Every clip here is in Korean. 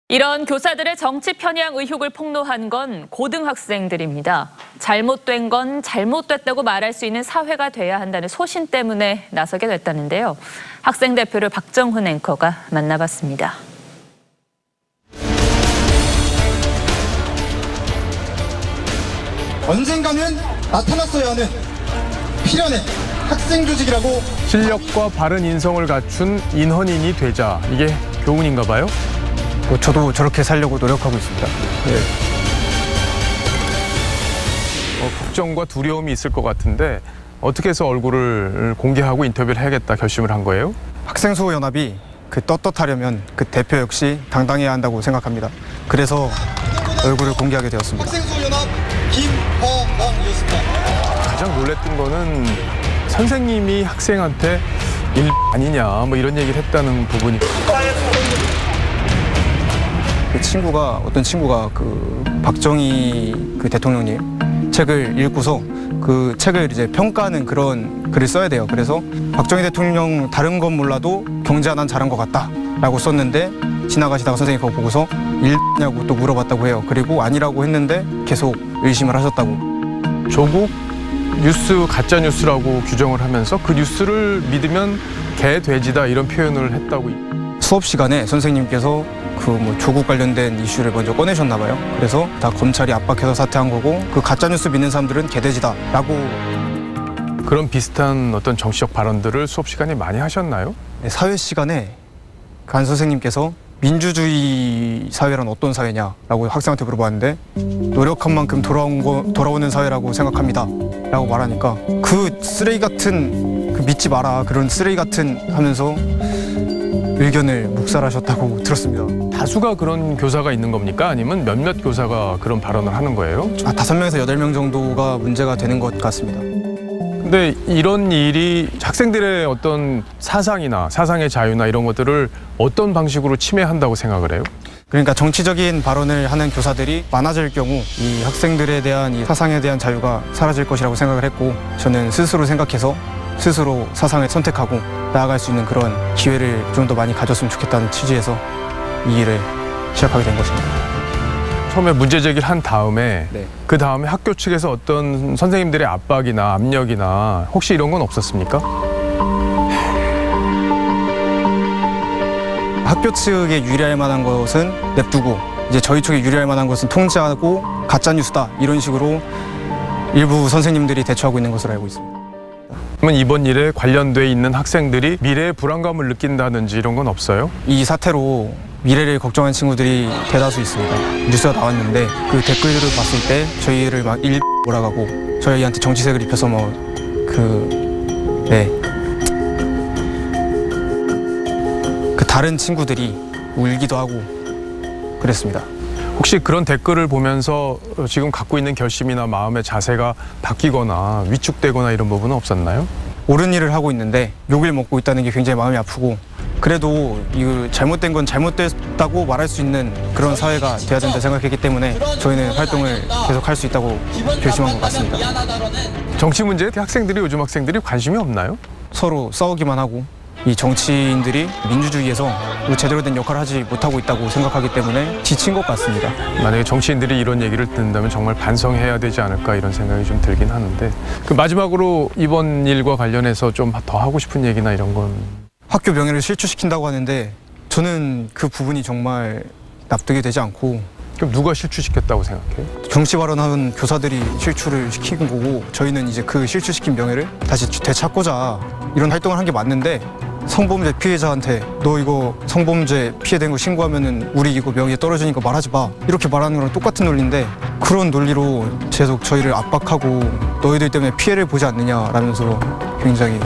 이런 교사들의 정치 편향 의혹을 폭로한 건 고등학생들입니다. 잘못된 건 잘못됐다고 말할 수 있는 사회가 돼야 한다는 소신 때문에 나서게 됐다는데요. 학생 대표를 박정훈 앵커가 만나봤습니다. 언젠가는 나타났어야 하는 필연의 학생 조직이라고. 실력과 바른 인성을 갖춘 인헌인이 되자, 이게 교훈인가 봐요? 저도 저렇게 살려고 노력하고 있습니다. 걱정과 두려움이 있을 것 같은데 어떻게 해서 얼굴을 공개하고 인터뷰를 해야겠다 결심을 한 거예요? 학생수호연합이 떳떳하려면 그 대표 역시 당당해야 한다고 생각합니다. 그래서 얼굴을 공개하게 되었습니다. 학생수연합 김허왕이었습니다. 가장 놀랬던 거는 선생님이 학생한테 일 아니냐 뭐 이런 얘기를 했다는 부분이. 어떤 친구가 그 박정희 그 대통령님 책을 읽고서 그 책을 이제 평가하는 그런 글을 써야 돼요. 그래서 박정희 대통령 다른 건 몰라도 경제 하나는 잘한 것 같다라고 썼는데, 지나가시다가 선생님이 그거 보고서 일냐고 또 물어봤다고 해요. 그리고 아니라고 했는데 계속 의심을 하셨다고. 조국 뉴스 가짜 뉴스라고 규정을 하면서 그 뉴스를 믿으면 개 돼지다 이런 표현을 했다고. 수업 시간에 선생님께서 그 조국 관련된 이슈를 먼저 꺼내셨나 봐요. 그래서 다 검찰이 압박해서 사퇴한 거고, 그 가짜 뉴스 믿는 사람들은 개돼지다라고. 그런 비슷한 어떤 정치적 발언들을 수업 시간에 많이 하셨나요? 사회 시간에 간 선생님께서 민주주의 사회란 어떤 사회냐라고 학생한테 물어봤는데, 노력한 만큼 돌아오는 사회라고 생각합니다 라고 말하니까, 그 쓰레기 같은, 그 믿지 마라 그런 쓰레기 같은 하면서 의견을 묵살하셨다고 들었습니다. 다수가 그런 교사가 있는 겁니까? 아니면 몇몇 교사가 그런 발언을 하는 거예요? 5명에서 8명 정도가 문제가 되는 것 같습니다. 근데 이런 일이 학생들의 어떤 사상이나 사상의 자유나 이런 것들을 어떤 방식으로 침해한다고 생각을 해요? 그러니까 정치적인 발언을 하는 교사들이 많아질 경우 이 학생들에 대한 이 사상에 대한 자유가 사라질 것이라고 생각을 했고, 저는 스스로 생각해서 스스로 사상을 선택하고 나아갈 수 있는 그런 기회를 좀 더 많이 가졌으면 좋겠다는 취지에서 이 일을 시작하게 된 것입니다. 처음에 문제 제기를 한 다음에 네. 그 다음에 학교 측에서 어떤 선생님들의 압박이나 압력이나 혹시 이런 건 없었습니까? 학교 측에 유리할 만한 것은 냅두고, 이제 저희 쪽에 유리할 만한 것은 통제하고 가짜 뉴스다 이런 식으로 일부 선생님들이 대처하고 있는 것으로 알고 있습니다. 그러면 이번 일에 관련돼 있는 학생들이 미래의 불안감을 느낀다든지 이런 건 없어요? 이 사태로 미래를 걱정하는 친구들이 대다수 있습니다. 뉴스가 나왔는데 그 댓글들을 봤을 때 저희를 막 몰아가고, 저희한테 정치색을 입혀서 그 다른 친구들이 울기도 하고 그랬습니다. 혹시 그런 댓글을 보면서 지금 갖고 있는 결심이나 마음의 자세가 바뀌거나 위축되거나 이런 부분은 없었나요? 옳은 일을 하고 있는데 욕을 먹고 있다는 게 굉장히 마음이 아프고, 그래도 이 잘못된 건 잘못됐다고 말할 수 있는 그런 사회가 돼야 된다 생각했기 때문에 저희는 활동을 계속 할 수 있다고 결심한 것 같습니다. 정치 문제에 학생들이, 요즘 학생들이 관심이 없나요? 서로 싸우기만 하고, 이 정치인들이 민주주의에서 제대로 된 역할을 하지 못하고 있다고 생각하기 때문에 지친 것 같습니다. 만약에 정치인들이 이런 얘기를 듣는다면 정말 반성해야 되지 않을까 이런 생각이 좀 들긴 하는데, 그 마지막으로 이번 일과 관련해서 좀 더 하고 싶은 얘기나 이런 건? 학교 명예를 실추시킨다고 하는데 저는 그 부분이 정말 납득이 되지 않고. 그럼 누가 실추시켰다고 생각해요? 정치 발언하는 교사들이 실추를 시킨 거고, 저희는 이제 그 실추시킨 명예를 다시 되찾고자 이런 활동을 한 게 맞는데, 성범죄 피해자한테 너 이거 성범죄 피해된 거 신고하면은 우리 이거 명예 떨어지니까 말하지 마 이렇게 말하는 거랑 똑같은 논리인데, 그런 논리로 계속 저희를 압박하고 너희들 때문에 피해를 보지 않느냐라면서 굉장히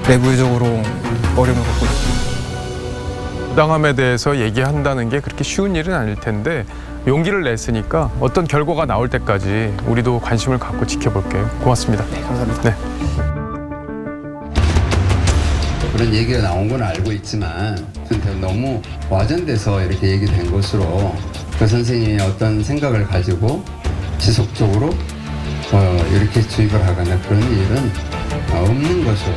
내부적으로 어려움을 겪고 있습니다. 부당함에 대해서 얘기한다는 게 그렇게 쉬운 일은 아닐 텐데 용기를 냈으니까 어떤 결과가 나올 때까지 우리도 관심을 갖고 지켜볼게요. 고맙습니다. 네, 감사합니다. 네. 그런 얘기가 나온 건 알고 있지만 너무 와전돼서 이렇게 얘기된 것으로, 그 선생님이 어떤 생각을 가지고 지속적으로 이렇게 주입을 하거나 그런 일은 없는 것으로